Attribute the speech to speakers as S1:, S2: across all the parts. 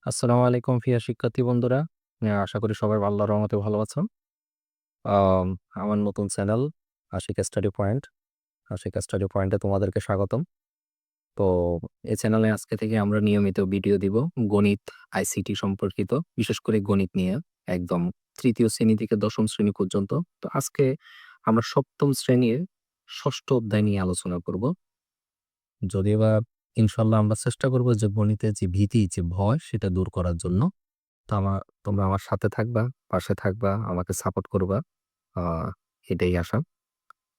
S1: আসসালামু আলাইকুম প্রিয় শিক্ষার্থী বন্ধুরা। আশা করি সবাই আল্লাহর রহমতে ভালো আছেন। আম আমার নতুন channel Ashiq study point. Ashiq study পয়েন্টে তোমাদেরকে স্বাগতম। তো এই চ্যানেলে আজকে থেকে আমরা নিয়মিত ভিডিও দিব গণিত, আইসিটি সম্পর্কিত, বিশেষ করে গণিত নিয়ে একদম ৩য় শ্রেণী থেকে ১০ম শ্রেণী পর্যন্ত। তো আজকে আমরা ৭ম শ্রেণীর ৬ষ্ঠ অধ্যায় নিয়ে আলোচনা করব। যদিওবা ইনশাআল্লাহ আমরা চেষ্টা করব যে গণিতের যে ভীতি, যে ভয় সেটা দূর করার জন্য। তো তোমরা আমার সাথে থাকবা, পাশে থাকবা, আমাকে সাপোর্ট করবা। আ এটাই আশা।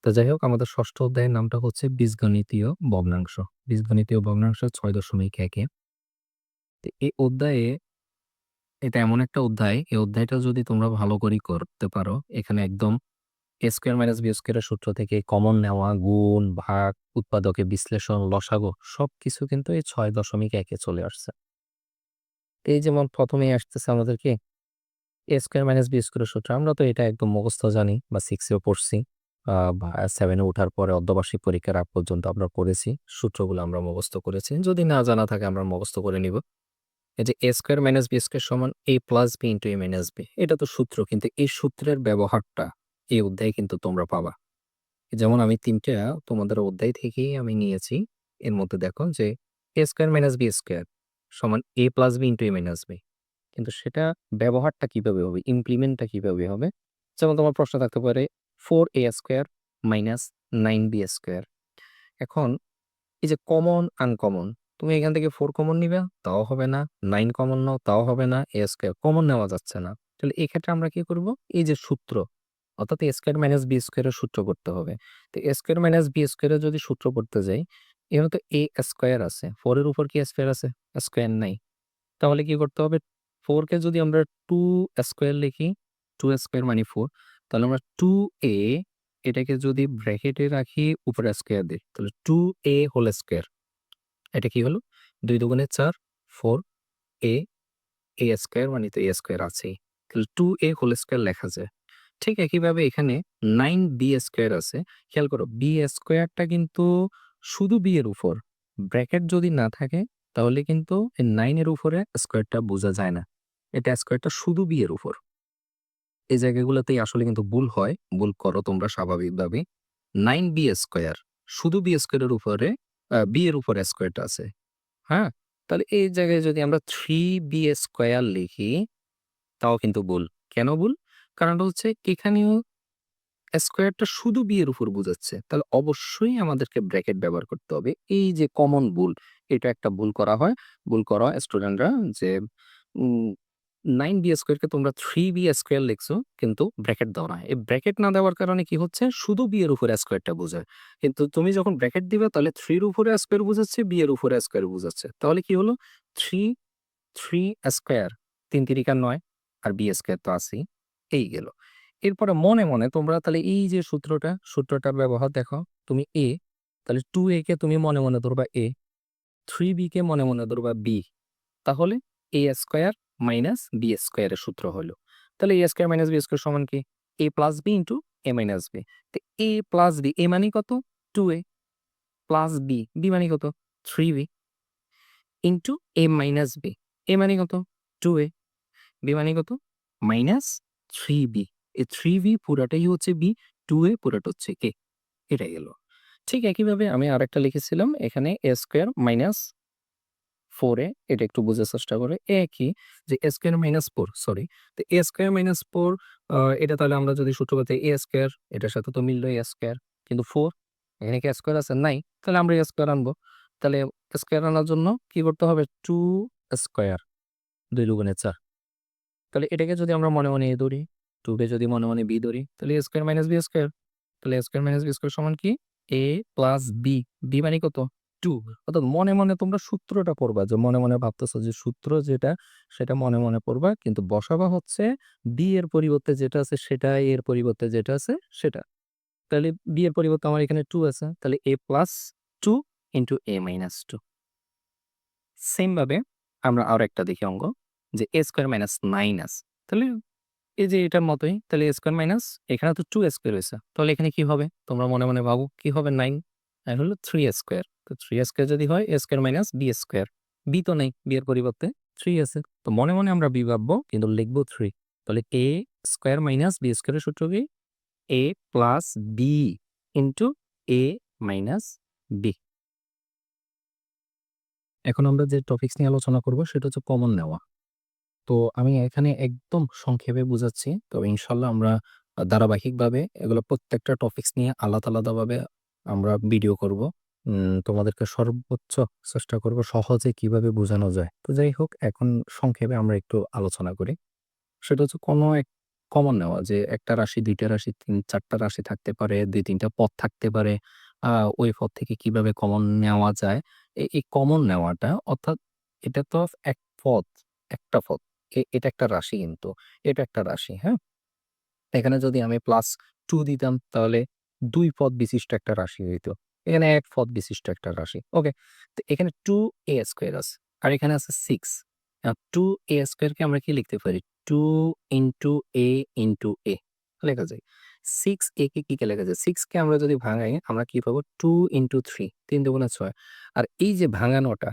S1: তো যাই হোক, আমাদের ৬ষ্ঠ অধ্যায়ের নামটা হচ্ছে বীজগণিতীয় ভগ্নাংশ। বীজগণিতীয় ভগ্নাংশ ৬.১ এ। তো এই অধ্যায়ে এটা এমন একটা অধ্যায়, এই অধ্যায়টা যদি তোমরা ভালো করে করতে পারো, এখানে একদম a স্কয়ার মাইনাস b স্কয়ারের সূত্র থেকে কমন নেওয়া, গুণ, ভাগ, উৎপাদকের বিশ্লেষণ, লসাগু সবকিছু কিন্তু এই ৬.১ এ চলে আসছে। এই যেমন ১ম এই আসতেছে আমাদেরকে a স্কয়ার মাইনাস b স্কয়ারের সূত্র। আমরা তো এটা একদম মুখস্থ জানি বা 6 এও পড়ছি। বা 7 এ ওঠার পরে অর্ধবার্ষিক পরীক্ষার আগ পর্যন্ত আমরা পড়েছি। সূত্রগুলো আমরা মুখস্থ করেছি। যদি না জানা থাকে আমরা মুখস্থ করে নিব। এই যে a square minus b square সমান a plus b into a minus b। এটা তো সূত্র, কিন্তু এই সূত্রের ব্যবহারটা এই অধ্যায়ে কিন্তু তোমরা পাবা। যেমন আমি ৩ টা তোমাদের অধ্যায় থেকেই আমি নিয়েছি। এর মধ্যে দেখো যে a square minus b square সমান a plus b into a minus b। কিন্তু সেটা ব্যবহারটা কিভাবে হবে? ইমপ্লিমেন্টটা কিভাবে হবে? যেমন তোমার প্রশ্ন থাকতে পারে 4a square minus 9b square. এখন এই যে কমন, আনকমন, তুমি এখান থেকে 4 কমন নিবা, তাও হবে না। 9 কমন নাও, তাও হবে না। a স্কয়ার কমন নেওয়া যাচ্ছে না। তাহলে এক্ষেত্রে আমরা কি করব? এই যে সূত্র, অর্থাৎ a স্কয়ার মাইনাস b স্কয়ারের সূত্র করতে হবে। তো a স্কয়ার মাইনাস b স্কয়ারের যদি সূত্র করতে যাই, এখানে তো a স্কয়ার আছে। 4 এর উপর কি স্কয়ার আছে? স্কয়ার নাই। তাহলে কি করতে হবে? 4 কে যদি আমরা 2 স্কয়ার লিখি, 2 স্কয়ার মানে 4, তাহলে আমরা 2a এটাকে যদি ব্র্যাকেটে রাখি, উপরে স্কয়ার দিই, তাহলে 2a হোল স্কয়ার। এটা কি হলো? ২ দুগুণে ৪, 4a, a স্কয়ার মানে তো a স্কয়ার আছেই। তাহলে 2a হোল স্কয়ার লেখা যায়। ঠিক একইভাবে এখানে 9b স্কয়ার আছে। খেয়াল করো, b স্কয়ারটা কিন্তু শুধু b এর উপর। ব্র্যাকেট যদি না থাকে তাহলে কিন্তু এই 9 এর উপরে স্কয়ারটা বোঝা যায় না। এটা স্কয়ারটা শুধু b এর উপর। এই জায়গাগুলোতেই আসলে কিন্তু ভুল হয়। ভুল করো তোমরা স্বাভাবিকভাবেই। 9b স্কয়ার, শুধু b স্কয়ারের উপরে b এর উপরে স্কয়ারটা আছে। হ্যাঁ? তাহলে এই জায়গায় যদি আমরা 3b স্কয়ার লিখি, তাও কিন্তু ভুল। কেন ভুল? কারণটা হচ্ছে এখানেও স্কয়ারটা শুধু b এর উপর বোঝাচ্ছে। তাহলে অবশ্যই আমাদেরকে ব্র্যাকেট ব্যবহার করতে হবে। এই যে কমন ভুল, এটা একটা ভুল করা হয়। ভুল করা হয় স্টুডেন্টরা যে উম 9b স্কয়ারকে তোমরা 3b স্কয়ার লিখছো, কিন্তু ব্র্যাকেট দাও না। এই ব্র্যাকেট না দেওয়ার কারণে কি হচ্ছে? শুধু b এর উপরে স্কয়ারটা বোঝায়। কিন্তু তুমি যখন ব্র্যাকেট দিবে তাহলে 3 এর উপরে স্কয়ার বোঝাচ্ছে, b এর উপরে স্কয়ার বোঝাচ্ছে। তাহলে কি হলো? 3, 3 স্কয়ার, ৩ তিরিকা ৯, আর b স্কয়ার তো আছেই। এই গেল। এরপরে মনে, মনে তোমরা তাহলে এই যে সূত্রটার ব্যবহার দেখো। তুমি a, তাহলে 2a কে তুমি মনে, মনে ধরবা a, 3b কে মনে, মনে ধরবা b। তাহলে a স্কয়ার মাইনাস b স্কয়ারের সূত্র হলো। তাহলে a square minus b square সমান কি? a plus b into a minus b। তো a প্লাস b, a মানে কত? 2a, প্লাস b, b মানে কত? 3b, into a minus b, a মানে কত? 2a, b মানে কত? Minus 3b। এই 3b পুরাটাই হচ্ছে b, 2a পুরাটা হচ্ছে a। এটা গেল। ঠিক একইভাবে আমি আরেকটা লিখেছিলাম এখানে a স্কয়ার মাইনাস 4a, এটা একটু বোঝার চেষ্টা করে। একই যে a স্কয়ার মাইনাস 4, সরি। তো a স্কয়ার মাইনাস 4, এটা তাহলে আমরা যদি সূত্র করতে a স্কয়ার, এটার সাথে তো মিললো a স্কয়ার। কিন্তু 4, এখানে কি স্কয়ার আছে? নাই। তাহলে আমরা a স্কয়ার আনবো। তাহলে স্কয়ার আনার জন্য কি করতে হবে? 2 স্কয়ার, ২ দুগুণে ৪। তাহলে এটাকে যদি আমরা মনে, মনে a ধরি, 2 কে যদি মনে, মনে b ধরি, তাহলে a square minus b square. তাহলে a square minus b square সমান কি? a প্লাস b, b মানে কত? 2। অর্থাৎ মনে, মনে তোমরা সূত্রটা পড়বা, যে মনে, মনে ভাবতেছো যে সূত্র যেটা সেটা মনে, মনে পড়বা। কিন্তু বসাবা হচ্ছে b এর পরিবর্তে যেটা আছে সেটা, a এর পরিবর্তে যেটা আছে সেটা। তাহলে b এর পরিবর্তে আমার এখানে 2 আছে। তাহলে a plus 2 into a minus 2। Same ভাবে আমরা আরো একটা দেখি অঙ্ক, যে a স্কয়ার মাইনাস 9 আছে। তাহলে এই যে এটার মতোই, তাহলে a স্কয়ার মাইনাস, এখানে তো 2 স্কয়ার হইছে। তাহলে এখানে কি হবে? তোমরা মনে, মনে ভাবো কি হবে? 9 আর হলো 3 স্কয়ার। তো 3 স্কয়ার যদি হয় a square minus b square, B তো নেই, বি এর পরিবর্তে 3 আছে। তো মনে মনে আমরা বি ভাববো কিন্তু লিখবো 3। তাহলে এ স্কোয়ার মাইনাস বি স্কোয়ারের সূত্র কি? এ প্লাস বি ইন্টু এ মাইনাস বি। এখন আমরা যে টপিকস নিয়ে আলোচনা করব সেটা হচ্ছে কমন নেওয়া। তো আমি এখানে একদম সংক্ষেপে বুঝাচ্ছি। তবে ইনশাআল্লাহ আমরা ধারাবাহিকভাবে এগুলো প্রত্যেকটা টপিকস নিয়ে আলাদাভাবে আমরা ভিডিও করব। তোমাদেরকে সর্বোচ্চ চেষ্টা করব সহজে কিভাবে বোঝানো যায়। তো যাই হোক, এখন সংক্ষেপে আমরা একটু আলোচনা করি। সেটা হচ্ছে কোনো এক কমন নেওয়া, যে একটা রাশি, ২ টা রাশি, ৩-৪ টা রাশি থাকতে পারে, ২-৩ টা পদ থাকতে পারে। আ ওই পদ থেকে কিভাবে কমন নেওয়া যায়। এই কমন নেওয়াটা, অর্থাৎ এটা তো এক পদ, একটা পদ। এটা একটা রাশি কিন্তু। এটা একটা রাশি, হ্যাঁ? এখানে যদি আমি +2 দিতাম তাহলে ২ পদ বিশিষ্ট একটা রাশি হইতো। এখানে ১ পদ বিশিষ্ট একটা রাশি। ওকে? তো এখানে 2a স্কয়ার আছে। আর এখানে আছে 6। 2a স্কয়ার কে আমরা কি লিখতে পারি? 2 ইনটু a ইনটু a লেখা যায়। 6a কে কি লেখা যায়? 6 কে আমরা যদি ভাঙাই আমরা কি পাবো? 2 ইনটু 3, ৩ দুগুণে ৬। আর এই যে ভাঙানোটা,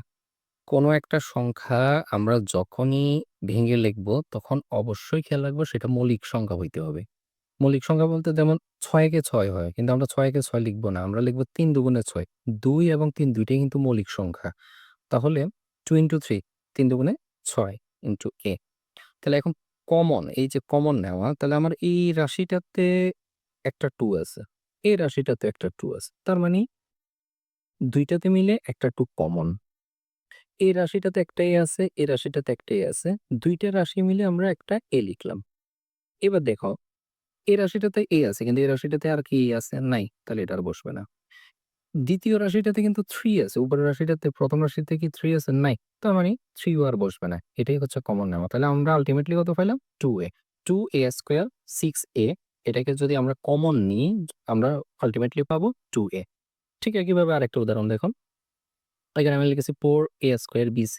S1: কোনো একটা সংখ্যা আমরা যখনই ভেঙে লিখবো তখন অবশ্যই খেয়াল রাখবো সেটা মৌলিক সংখ্যা হইতে হবে। মৌলিক সংখ্যা বলতে যেমন ৬ কে ৬ হয়। কিন্তু আমরা ৬ কে ৬ লিখব না। আমরা লিখব ৩ দুগুণে ৬। ২ এবং ৩ ২ টাই কিন্তু মৌলিক সংখ্যা। তাহলে 2 ইনটু 3, ৩ দুগুণে ৬ ইনটু a। তাহলে এখন কমন, এই যে কমন নেওয়া, তাহলে আমার এই রাশিটাতে একটা 2 আছে। এই রাশিটাতে একটা 2 আছে। তার মানে ২ টাতে মিলে একটা 2 কমন। এই রাশিটাতে একটা a আছে, এই রাশিটাতে একটা a আছে। ২ টা রাশি মিলে আমরা একটা a লিখলাম। এবার দেখো, এই রাশিটাতে a আছে কিন্তু এই রাশিটাতে আর কি a আছে? নাই। তাহলে এটা আর বসবে না। দ্বিতীয় রাশিটাতে কিন্তু 3 আছে। উপরের রাশিটাতে, প্রথম রাশিতে কি 3 আছে? নাই। তার মানে 3 ও আর বসবে না। এটাই হচ্ছে কমন নেওয়া। তাহলে আমরা আল্টিমেটলি কত পাইলাম? 2a। 2a স্কয়ার 6a, এটাকে যদি আমরা কমন নিই আমরা আল্টিমেটলি পাবো 2a। ঠিক একইভাবে আরেকটা উদাহরণ দেখুন। এখানে আমি লিখেছি 4a square bc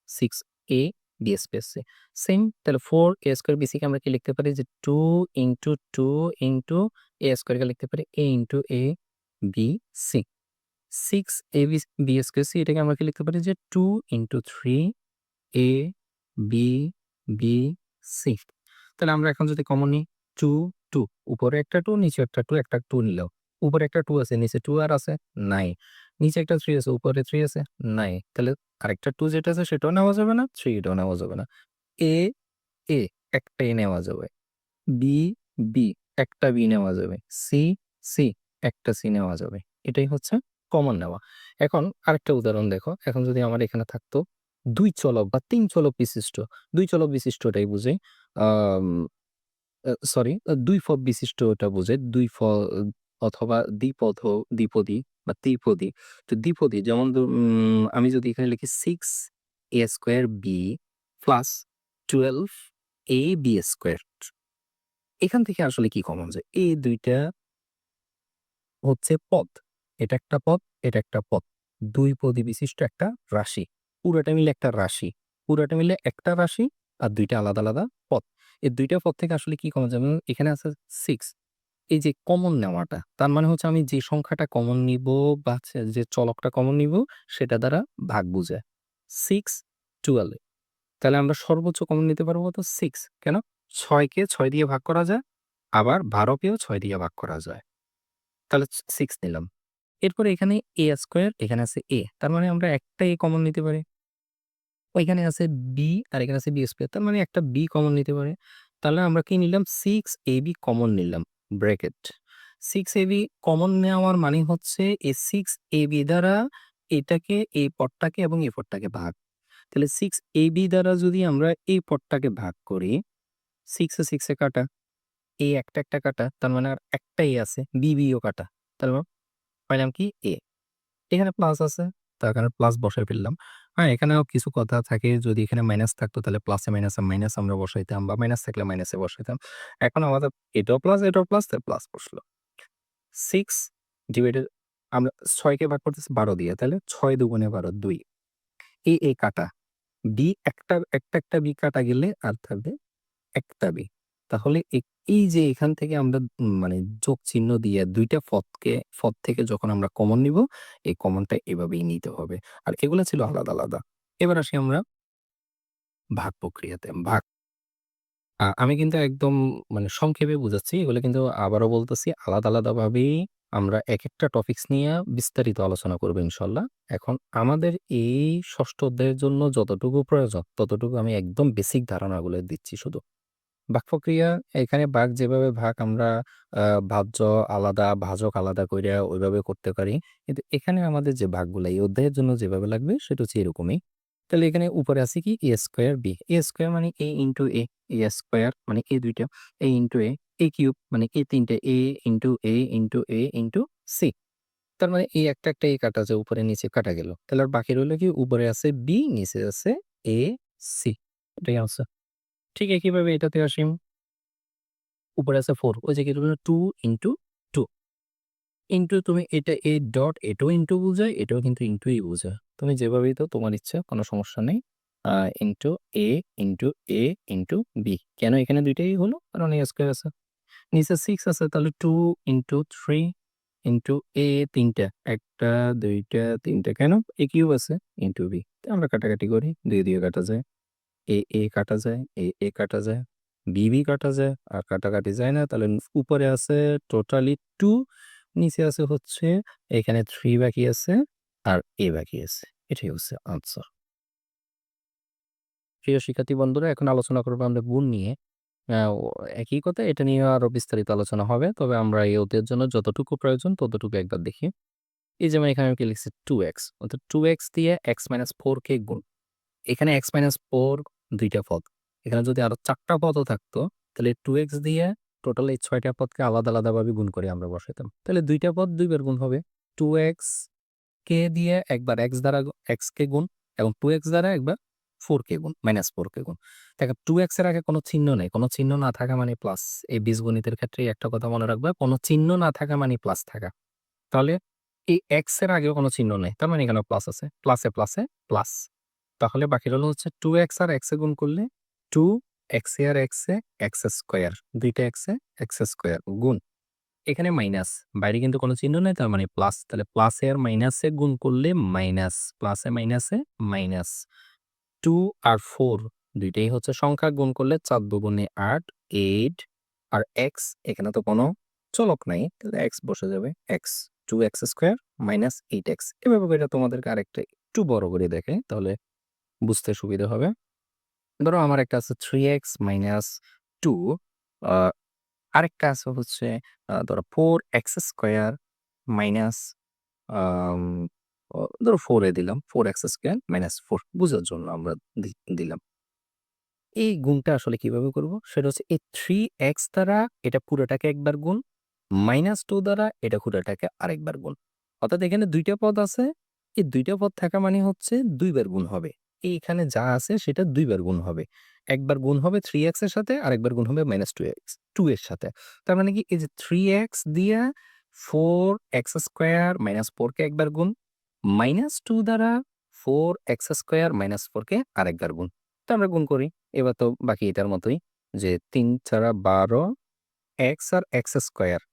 S1: 6a b space c। Same, তাহলে 4a স্কয়ার bc কে আমরা কি লিখতে পারি? যে 2 ইনটু 2 ইনটু a স্কয়ার কে লিখতে পারি a into a b c। 6ab b square c, এটাকে আমরা কি লিখতে পারি? যে 2 into 3a b b c। তাহলে আমরা এখন যদি কমন নিই 2 2, উপরে একটা 2 নিচে একটা 2, একটা 2 নিলাম। উপরে একটা 2 আছে, নিচে 2 আর আছে? নাই। নিচে একটা 3 আছে, উপরে 3 আছে? নাই। তাহলে আরেকটা 2 যেটা আছে সেটাও নেওয়া যাবে না, 3 এটাও নেওয়া যাবে না। a a একটাই নেওয়া যাবে। b b একটা b নেওয়া যাবে। c c একটা c নেওয়া যাবে। এটাই হচ্ছে কমন নেওয়া। এখন আরেকটা উদাহরণ দেখো। এখন যদি আমার এখানে থাকতো ২ চলক বা ৩ চলক বিশিষ্ট, ২ চলক বিশিষ্টটাই বুঝাই। আম সরি, ২ পদ বিশিষ্টটা বোঝায়। ২ অথবা দ্বিপদী বা ত্রিপদী। তো দ্বিপদী যেমন আমি যদি এখানে লিখি 6a square b plus 12ab square. এখান থেকে আসলে কি কমন যায়? এই ২ টা হচ্ছে পদ। এটা একটা পদ, এটা একটা পদ। ২ পদী বিশিষ্ট একটা রাশি। পুরাটা মিলে একটা রাশি। পুরাটা মিলে একটা রাশি আর ২ টা আলাদা পদ। এই ২ টা পদ থেকে আসলে কি কমন যায়? যেমন এখানে আছে 6। এই যে কমন নেওয়াটা, তার মানে হচ্ছে আমি যে সংখ্যাটা কমন নিবো বা যে চলকটা কমন নিবো সেটা দ্বারা ভাগ বুঝায়। 6, 12। তাহলে আমরা সর্বোচ্চ কমন নিতে পারবো কত? 6। কেন? ৬ কে ৬ দিয়ে ভাগ করা যায়, আবার ১২ কেও 6 দিয়ে ভাগ করা যায়। তাহলে 6 নিলাম। এরপরে এখানে a স্কয়ার, এখানে আছে a। তার মানে আমরা একটা a কমন নিতে পারি। ওইখানে আছে b আর এখানে আছে b স্কয়ার। তার মানে একটা b কমন নিতে পারি। তাহলে আমরা কি নিলাম? 6ab কমন নিলাম। ব্র্যাকেট। 6ab কমন নেওয়ার মানে হচ্ছে এই 6ab দ্বারা এটাকে, এই পদটাকে এবং এই পদটাকে ভাগ। তাহলে 6ab দ্বারা যদি আমরা এই পদটাকে ভাগ করি, 6 এ 6 এ কাটা, a একটা কাটা, তার মানে আর একটাই আছে, b ও কাটা। তাহলে পাইলাম কি? a। এখানে প্লাস আছে, তার কারণে প্লাস বসায় ফেললাম। হ্যাঁ, এখানেও কিছু কথা থাকে। যদি এখানে মাইনাস থাকতো তাহলে প্লাসে মাইনাসে মাইনাস আমরা বসাইতাম, বা মাইনাস থাকলে মাইনাসে বসাইতাম। এখন আমাদের এটাও প্লাস তাই প্লাস বসলো। 6 ডিভাইডেড, আমরা ৬ কে ভাগ করতেছি ১২ দিয়ে। তাহলে ৬ দুগুণে ১২, ২। এই কাটা। একটা বি কাটা গেলে আর থাকবে একটা বি। তাহলে এই যে এখান থেকে আমরা মানে যোগ চিহ্ন দিয়ে ২ টা পদ থেকে যখন আমরা কমন নিব, এই কমনটা এভাবেই নিতে হবে। আর এগুলা ছিল আলাদা। এবার আসি আমরা ভাগ প্রক্রিয়াতে। আমি কিন্তু একদম মানে সংক্ষেপে বুঝাচ্ছি। এগুলো কিন্তু আবারও বলতেছি আলাদাভাবেই আমরা একেকটা টপিকস নিয়ে বিস্তারিত আলোচনা করব ইনশাআল্লাহ। এখন আমাদের এই ৬ষ্ঠ অধ্যায়ের জন্য যতটুকু প্রয়োজন ততটুকু আমি একদম বেসিক ধারণাগুলো দিচ্ছি শুধু। ভাগ প্রক্রিয়া এখানে যেভাবে আমরা আ ভাজ্য আলাদা, ভাজক আলাদা কইরা ওইভাবে করতে পারি। কিন্তু এখানে আমাদের যে ভাগগুলা এই অধ্যায়ের জন্য যেভাবে লাগবে সেটা হচ্ছে এরকমই। তাহলে এখানে উপরে আছে কি a square b। a square মানে a into a, a square মানে a ২ টা, a into a, a cube মানে a ৩ টে, a into a into a into c। তার মানে এই একটা a কাটা যায় উপরে নিচে কাটা গেল। তাহলে আর বাকি রইল কি উপরে আছে b নিচে আছে a, c। এটাই আনসার। ঠিক একইভাবে এটাতে আসি। উপরে আছে 4 ওই যে কি রইল 2 ইনটু 2 ইনটু তুমি এটা a ডট এটাও ইনটু বুঝায়, এটাও কিন্তু ইনটুই বুঝায়। তুমি যেভাবেই দাও তোমার ইচ্ছা কোনো সমস্যা নেই। A into a into a into b কেন এখানে ২ টাই হলো? কারণ a স্কয়ার আছে। নিচে 6 আছে তাহলে 2 ইনটু 3 ইনটু a ৩ টা। ১ টা ২ টা ৩ টা কেন? a কিউব আছে ইনটু b। তো আমরা কাটাকাটি করি। ২ দিয়ে কাটা যায়। a কাটা যায়, a কাটা যায়, b কাটা যায়। আর কাটাকাটি যায় না। তাহলে উপরে আছে টোটালি 2 নিচে আছে হচ্ছে এখানে 3 বাকি আছে আর a বাকি আছে। এটাই হচ্ছে আনসার। প্রিয় শিক্ষার্থী বন্ধুরা এখন আলোচনা করব আমরা গুণ নিয়ে। ও একই কথা এটা নিয়ে আরো বিস্তারিত আলোচনা হবে। তবে আমরা এই অধ্যায়ের জন্য যতটুকু প্রয়োজন ততটুকু একবার দেখি। এই যেমন এখানে আমি কি লিখছি 2x অর্থাৎ 2x দিয়ে x - 4 কে গুণ। এখানে x - 4 ২ টা পদ। এখানে যদি আরো ৪ টা পদও থাকতো, তাহলে 2x দিয়ে টোটাল এই ৬ টা পদকে আলাদাভাবে গুণ করে আমরা বসাইতাম। তাহলে ২ টা পদ ২ বার গুণ হবে। 2x কে দিয়ে একবার x দ্বারা x কে গুণ এবং 2x দ্বারা একবার 4 কে গুণ, -4 কে গুণ। দেখো 2x এর আগে কোনো চিহ্ন নেই। কোনো চিহ্ন না থাকা মানে প্লাস। এই বীজগণিতের ক্ষেত্রে একটা কথা মনে রাখবা, কোনো চিহ্ন না থাকা মানে প্লাস থাকা। তাহলে এই x এর আগেও কোনো চিহ্ন নেই। তার মানে এখানেও প্লাস আছে। প্লাসে প্লাস। তাহলে বাকি রইল হচ্ছে 2x আর x এ গুণ করলে 2x এ আর x এ x স্কয়ার। ২ টা x এ x স্কয়ার গুণ। এখানে মাইনাস। বাইরে কিন্তু কোনো চিহ্ন নাই তার মানে প্লাস। তাহলে প্লাসে আর মাইনাসে গুণ করলে মাইনাস। প্লাসে মাইনাসে মাইনাস। 2 আর 4 ২ টাই হচ্ছে সংখ্যা গুণ করলে ৪ দুগুণে ৮, 8 আর x এখানে তো কোনো চলক নাই। তাহলে x বসে যাবে x 2x square minus 8x। এভাবে করে তোমাদেরকে আরেকটা একটু বড় করে দেখাই তাহলে বুঝতে সুবিধা হবে। ধরো আমার একটা আছে 3x মাইনাস 2 আ আরেকটা আছে হচ্ছে ধরো 4x স্কয়ার মাইনাস আম ধরো 4 এ দিলাম। 4x স্কয়ার মাইনাস 4 বুঝার জন্য আমরা দিলাম। এই গুণটা আসলে কিভাবে করব? সেটা হচ্ছে এই 3x দ্বারা এটা পুরোটাকে একবার গুণ, -2 দ্বারা এটা পুরোটাকে আরেকবার গুণ। অর্থাৎ এখানে ২ টা পদ আছে। এই ২ টা পদ থাকা মানে হচ্ছে ২ বার গুণ হবে। এইখানে যা আছে সেটা ২ বার গুণ হবে। একবার গুণ হবে 3x এর সাথে, আরেকবার গুণ হবে -2 এর সাথে। তার মানে কি এই যে 3x দিয়া 4x² - 4 কে একবার গুণ, -2 দ্বারা 4x² - 4 কে আরেকবার গুণ। তো আমরা গুণ করি। এবার তো বাকি এটার মতোই যে ৩ ছাড়া ১২ x আর x²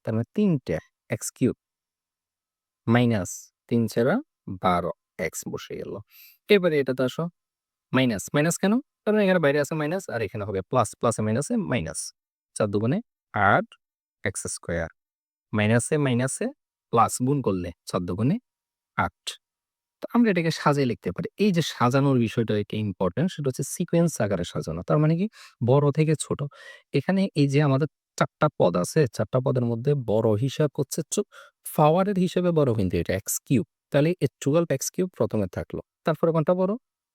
S1: তার মানে ৩ টা x³ মাইনাস ৩ ছাড়া ১২ x বসে গেল। এবারে এটাতে আসো মাইনাস কেন? কারণ এখানে বাইরে আছে মাইনাস আর এখানে হবে প্লাস। প্লাসে মাইনাসে মাইনাস। ৪ দুগুণে ৮ x²। মাইনাসে প্লাস গুণ করলে ৪ দুগুণে ৮। তো আমরা এটাকে সাজিয়ে লিখতে পারি। এই যে সাজানোর বিষয়টা এটা ইম্পোর্টেন্ট সেটা হচ্ছে সিকোয়েন্স আকারে সাজানো। তার মানে কি বড় থেকে ছোট। এখানে এই যে আমাদের ৪ টা পদ আছে, ৪ টা পদের মধ্যে বড় হিসাব হচ্ছে পাওয়ারের হিসেবে বড় কিন্তু এটা x³ তাহলে এই 12x³ ১ম এ থাকলো। তারপরে কোনটা বড়?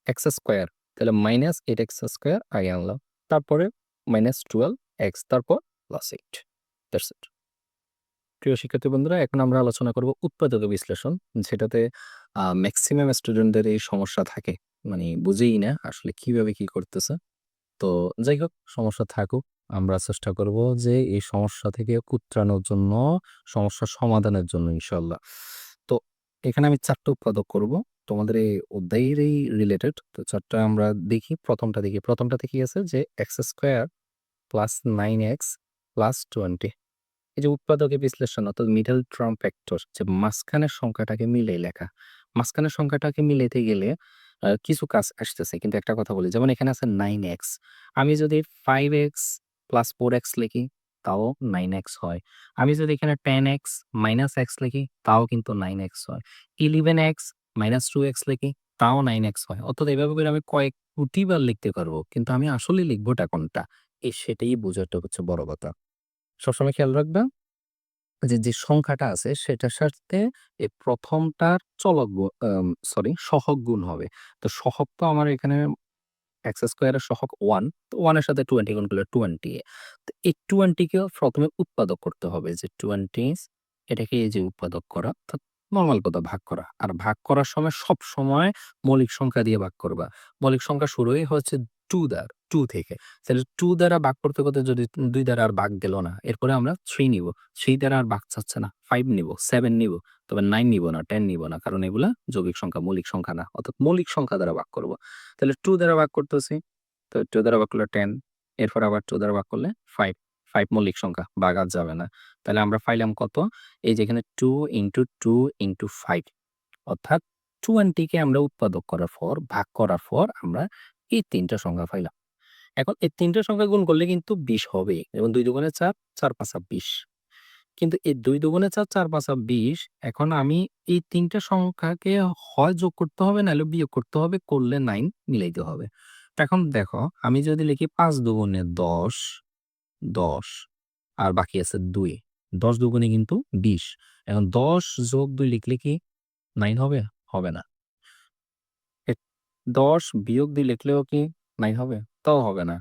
S1: x²। তাহলে -8x² আগে আনলাম। তারপরে -12x তারপর +8 দ্যাটস ইট। প্রিয় শিক্ষার্থী বন্ধুরা এখন আমরা আলোচনা করব উৎপাদক বিশ্লেষণ যেটাতে ম্যাক্সিমাম স্টুডেন্টদের এই সমস্যা থাকে মানে বুঝেই না আসলে কিভাবে কি করতেছে। তো যাই হোক সমস্যা থাকুক আমরা চেষ্টা করব যে এই সমস্যা থেকে উতরানোর জন্য সমস্যার সমাধানের জন্য ইনশাল্লাহ। তো এখানে আমি ৪ টা উৎপাদক করব তোমাদের এই অধ্যায়েরই রিলেটেড। তো ৪ টা আমরা দেখি প্রথমটা দেখি। প্রথমটাতে কি আছে যে x² প্লাস 9x প্লাস 20 এই যে উৎপাদকের বিশ্লেষণ অর্থাৎ মিডল টার্ম ফ্যাক্টর যে মাঝখানের সংখ্যাটাকে মিলিয়ে লেখা। মাঝখানের সংখ্যাটাকে মিলাইতে গেলে কিছু কাজ আসতেছে। কিন্তু একটা কথা বলি, যেমন এখানে আছে 9x, আমি যদি 5x প্লাস 4x লিখি তাও 9x হয়। আমি যদি এখানে 10x মাইনাস x লিখি তাও কিন্তু 9x হয়। 11x মাইনাস 2x লিখি তাও 9x হয়। অর্থাৎ এভাবে করে আমি কয়েক কোটিবার লিখতে পারবো। কিন্তু আমি আসলে লিখবোটা কোনটা? সেটাই বোঝাটা হচ্ছে বড় কথা। সবসময় খেয়াল রাখবা যে সংখ্যাটা আছে সেটার সাথে এই ১ম টার চলক সহগ গুণ হবে। তো সহগ তো আমার এখানে এক্স স্কোয়ারের সহগ 1, তো 1 এর সাথে 20 গুণ করলে 20। তো এই 20 কেও প্রথমে উৎপাদক করতে হবে, যে 20 এটাকে এই যে উৎপাদক করা, অর্থাৎ নরমাল কথা ভাগ করা। আর ভাগ করার সময় সবসময় মৌলিক সংখ্যা দিয়ে ভাগ করবা। মৌলিক সংখ্যা শুরুই হচ্ছে 2 থেকে। তাহলে 2 দ্বারা ভাগ করতে যদি 2 দ্বারা আর ভাগ গেল না, এরপরে আমরা 3 নিব। 3 দ্বারা আর ভাগ চাচ্ছে না, 5 নিব, 7 নিব। তবে 9 নিব না, 10 নিব না। কারণ এগুলা যৌগিক সংখ্যা, মৌলিক সংখ্যা না। অর্থাৎ মৌলিক সংখ্যা দ্বারা ভাগ করব। তাহলে 2 দ্বারা ভাগ করতেছি। তো 2 দ্বারা ভাগ করলে 10, এরপর আবার 2 দ্বারা ভাগ করলে 5। 5 মৌলিক সংখ্যা, ভাগ আর যাবে না। তাহলে আমরা পাইলাম কত? এই যে এখানে 2 ইনটু 2 ইনটু 5, অর্থাৎ 20 কে আমরা উৎপাদক করার পর, ভাগ করার পর আমরা এই ৩ টা সংখ্যা পাইলাম। এখন এই ৩ টা সংখ্যা গুণ করলে কিন্তু 20 হবেই। যেমন ২ দুগুণে ৪, ৪ পাঁচা 20। কিন্তু এই ২ দুগুণে ৪, ৪ পাঁচা 20। এখন আমি এই ৩ টা সংখ্যাকে হয় যোগ করতে হবে নাহলে বিয়োগ করতে হবে, করলে 9 মিলাইতে হবে। তো এখন দেখো, আমি যদি লিখি ৫ দুগুণে ১০, ১০ আর বাকি আছে ২। ১০ দুগুণে কিন্তু ২০। এখন ১০ যোগ ২ লিখলে কি 9 হবে? হবে না। এ ১০ বিয়োগ ২ লিখলেও কি 9 হবে? তাও হবে না।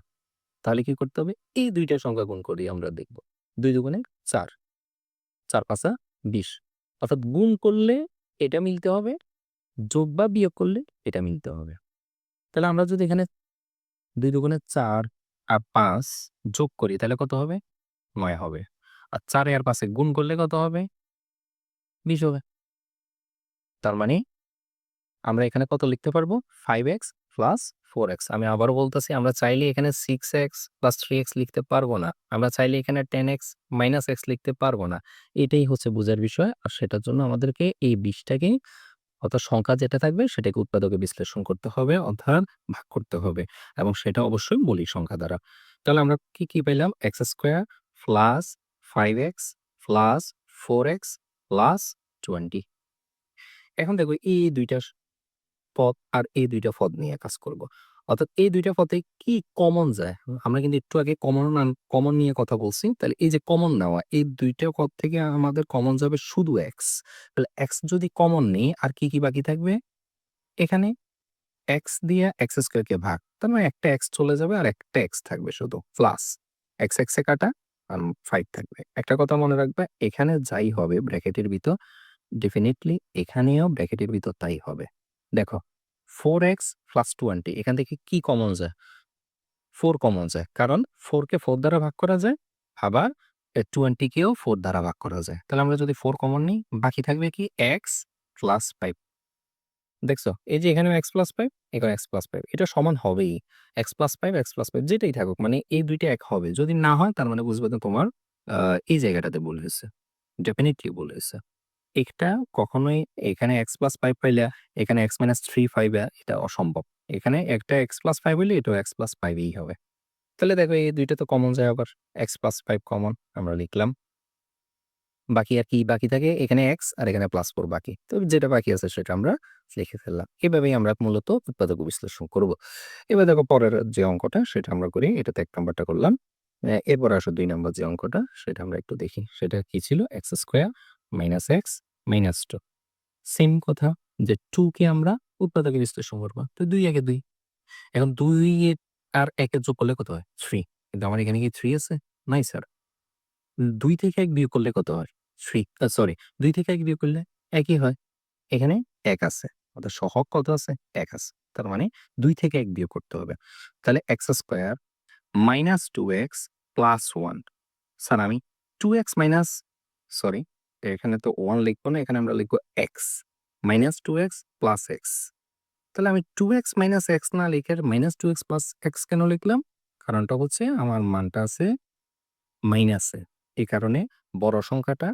S1: তাহলে কি করতে হবে? এই ২ টা সংখ্যা গুণ করি আমরা দেখব। ২ দুগুণে ৪, ৪ পাঁচা ২০। অর্থাৎ গুণ করলে এটা মিলতে হবে, যোগ বা বিয়োগ করলে এটা মিলতে হবে। তাহলে আমরা যদি এখানে ২ দুগুণে ৪ আর ৫ যোগ করি তাহলে কত হবে? ৯ হবে। আর ৪ আর ৫ এ গুণ করলে কত হবে? ২০ হবে। তার মানে আমরা এখানে কত লিখতে পারবো? 5x plus 4x। আমি আবারও বলতেছি, আমরা চাইলে এখানে 6x প্লাস 3x লিখতে পারবো না। আমরা চাইলে এখানে 10x মাইনাস x লিখতে পারবো না। এটাই হচ্ছে বোঝার বিষয়। আর সেটার জন্য আমাদেরকে এই ২০ টাকে, অর্থাৎ সংখ্যা যেটা থাকবে সেটাকে উৎপাদকে বিশ্লেষণ করতে হবে, অর্থাৎ ভাগ করতে হবে, এবং সেটা অবশ্যই মৌলিক সংখ্যা দ্বারা। তাহলে আমরা কি পাইলাম? X square plus 5x plus 4x plus 20। এখন দেখো এই ২ টা পদ আর এই ২ টা পদ নিয়ে কাজ করব। অর্থাৎ এই ২ টা পদে কি কমন যায়? আমরা কিন্তু একটু আগে কমন নিয়ে কথা বলছি। তাহলে এই যে কমন নেওয়া, এই ২ টা পদ থেকে আমাদের কমন যাবে শুধু x। তাহলে x যদি কমন নেই আর কি বাকি থাকবে? এখানে x দিয়ে x স্কয়ার কে ভাগ। তার মানে একটা x চলে যাবে আর একটা x থাকবে শুধু। প্লাস x এ কাটা আর 5 থাকবে। একটা কথা মনে রাখবা, এখানে যাই হবে ব্র্যাকেটের ভিতর, ডেফিনিটলি এখানেও ব্র্যাকেটের ভিতর তাই হবে। দেখো, 4x প্লাস 20, এখান থেকে কি কমন যায়? 4 কমন যায়। কারণ 4 কে 4 দ্বারা ভাগ করা যায়, আবার 20 কেও 4 দ্বারা ভাগ করা যায়। তাহলে আমরা যদি 4 কমন নিই, বাকি থাকবে কি? x plus 5। দেখছো? এই যে এখানেও x প্লাস 5, এখানেও x প্লাস 5। এটা সমান হবেই। x প্লাস 5, x প্লাস 5 যেটাই থাকুক, মানে এই ২ টা এক হবে। যদি না হয় তার মানে বুঝবে যে তোমার আ এই জায়গাটাতে ভুল হইছে। ডেফিনিটলি ভুল হইছে। এটা কখনোই এখানে x প্লাস 5 পাইলা, এখানে x মাইনাস 3 পাইবা, এটা অসম্ভব। এখানে একটা x প্লাস 5 হইলে এটাও x প্লাস 5 ই হবে। তাহলে দেখো এই ২ টা তো কমন যায় আবার। x প্লাস 5 কমন আমরা লিখলাম। বাকি আর কি বাকি থাকে? এখানে x আর এখানে +4 বাকি। তো যেটা বাকি আছে সেটা আমরা লিখে ফেললাম। এভাবেই আমরা মূলত উৎপাদক বিশ্লেষণ করব। এবার দেখো পরের যে অঙ্কটা সেটা আমরা করি। এটাতে ১ নাম্বারটা করলাম। এরপরে আসো ২ নাম্বার যে অঙ্কটা সেটা আমরা একটু দেখি। সেটা কি ছিল? x square minus x minus 2। Same কথা, যে 2 কে আমরা উৎপাদকে বিশ্লেষণ করব। তো ২ একে ২। এখন ২ আর ১ এর যোগ করলে কত হয়? 3। কিন্তু আমার এখানে কি 3 আছে? নাই স্যার। ২ থেকে ১ বিয়োগ করলে কত হয়? 3, সরি, ২ থেকে ১ বিয়োগ করলে ১ ই হয়। এখানে ১ আছে। অর্থাৎ সহগ কত আছে? ১ আছে। তার মানে ২ থেকে ১ বিয়োগ করতে হবে। তাহলে x square minus 2x plus 1। Sir আমি 2x মাইনাস, সরি, এখানে তো 1 লিখবো না, এখানে আমরা লিখব x minus 2x plus x। তাহলে আমি 2x মাইনাস x না লিখে মাইনাস 2x প্লাস x কেন লিখলাম? কারণটা হচ্ছে আমার মানটা আছে মাইনাসে। এই কারণে বড় সংখ্যাটা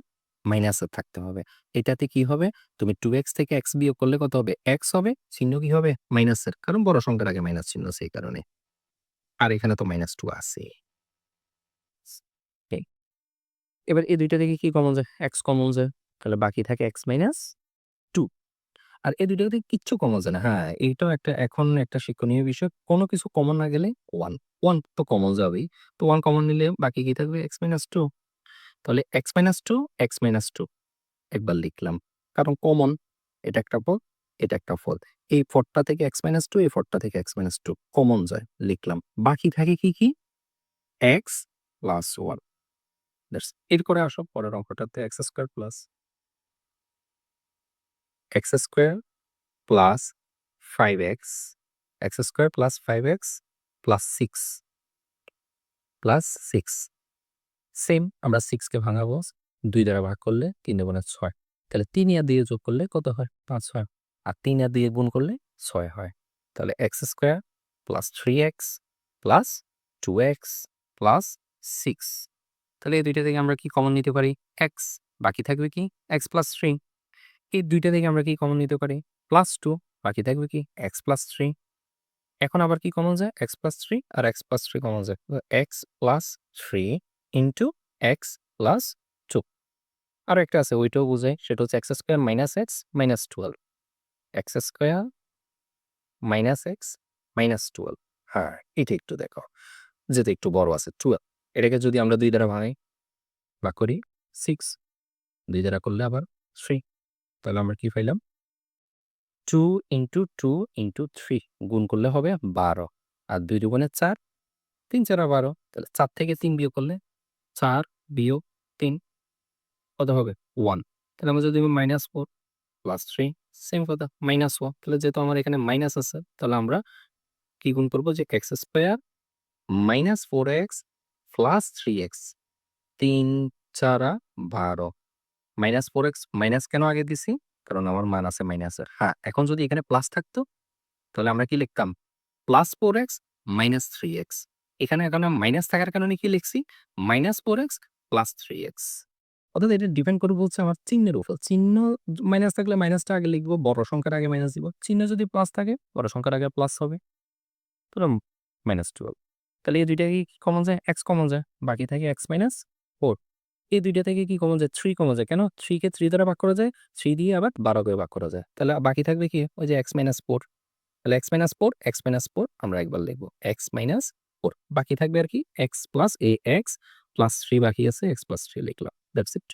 S1: মাইনাসে থাকতে হবে। এটাতে কি হবে? তুমি 2x থেকে x বিয়োগ করলে কত হবে? x হবে, চিহ্ন কি হবে? মাইনাসের। কারণ বড় সংখ্যার আগে মাইনাস চিহ্ন সেই কারণে। আর এখানে তো -2 আছেই। ওকে। এবার এই ২ টা থেকে কি কমন যায়? x কমন যায়। তাহলে বাকি থাকে x - 2। আর এই ২ টা থেকে কিচ্ছু কমন যায় না। হ্যাঁ, এইটাও এখন একটা শিক্ষণীয় বিষয়। কোন কিছু কমন না গেলে 1 তো কমন যাবেই। তো 1 কমন নিলে বাকি কি থাকবে? x - 2। তাহলে x - 2 একবার লিখলাম। কারণ কমন। এটা একটা পদ, এটা একটা পদ। এই পদটা থেকে x - 2, এই পদটা থেকে x - 2 কমন যায়, লিখলাম। বাকি থাকে কি? x + 1। এরপরে আসো পরের অঙ্কটাতে x² + 5x, x² + 5x + 6 same আমরা 6 কে ভাঙাবো 2 দ্বারা ভাগ করলে 3 দুগুণে 6। তাহলে 3 আর 2 যোগ করলে কত হয়? 5 হয়। আর 3 আর 2 গুণ করলে 6 হয়। তাহলে x² + 3x + 2x + 6। তাহলে এই 2 টা থেকে আমরা কি কমন নিতে পারি? x। বাকি থাকবে কি? x + 3। এই 2 টা থেকে আমরা কি কমন নিতে পারি? +2। বাকি থাকবে কি? x + 3। এখন আবার কি কমন যায়? x + 3 আর x + 3 কমন যায়। x + 3 into x + 2। আরো একটা আছে ওইটাও বুঝাই। সেটা হচ্ছে x² - x - 12। x² - x - 12। হ্যাঁ, এটা একটু দেখো। যেটা একটু বড় আছে 12। এটাকে যদি আমরা 2 দ্বারা ভাগ করি 6। 2 দ্বারা করলে আবার 3। তাহলে আমরা কি পাইলাম? 2 ইনটু 2 ইনটু 3 গুণ করলে হবে 12। আর 2 দুগুণে 4, ৩ × ৪ = 12। তাহলে 4 থেকে 3 বিয়োগ করলে 4 বিয়োগ 3 কত হবে? 1। তাহলে আমরা যদি -4 + 3 সেম কথা -1। তাহলে যেহেতু আমার এখানে মাইনাস আছে তাহলে আমরা কি গুণ করব যে x² - 4x + 3x ৩ × ৪ = 12 -4x minus কেন আগে দিছি? কারণ আমার মান আছে মাইনাসের। হ্যাঁ, এখন যদি এখানে প্লাস থাকতো তাহলে আমরা কি লিখতাম? +4x - 3x। এখানে মাইনাস থাকার কারণে কি লিখছি? -4x + 3x। অর্থাৎ এটা ডিপেন্ড করবে হচ্ছে আমার চিহ্নের উপর। চিহ্ন মাইনাস থাকলে মাইনাসটা আগে লিখবো, বড় সংখ্যার আগে মাইনাস দিব। চিহ্ন যদি প্লাস থাকে, বড় সংখ্যার আগে প্লাস হবে। ধরুন -12। তাহলে এই 2 টা কি কমন যায়? x কমন যায়। বাকি থাকে x - 4। এই 2 টা থেকে কি কমন যায়? 3 কমন যায়। কেন? 3 কে 3 দ্বারা ভাগ করা যায়। 3 দিয়ে আবার 12 কে ভাগ করা যায়। তাহলে বাকি থাকবে কি? ওই যে x - 4। তাহলে x - 4 আমরা একবার লিখব। x - 4 বাকি থাকবে আর কি x + ax + 3 বাকি আছে, x + 3 লিখলাম। That's it.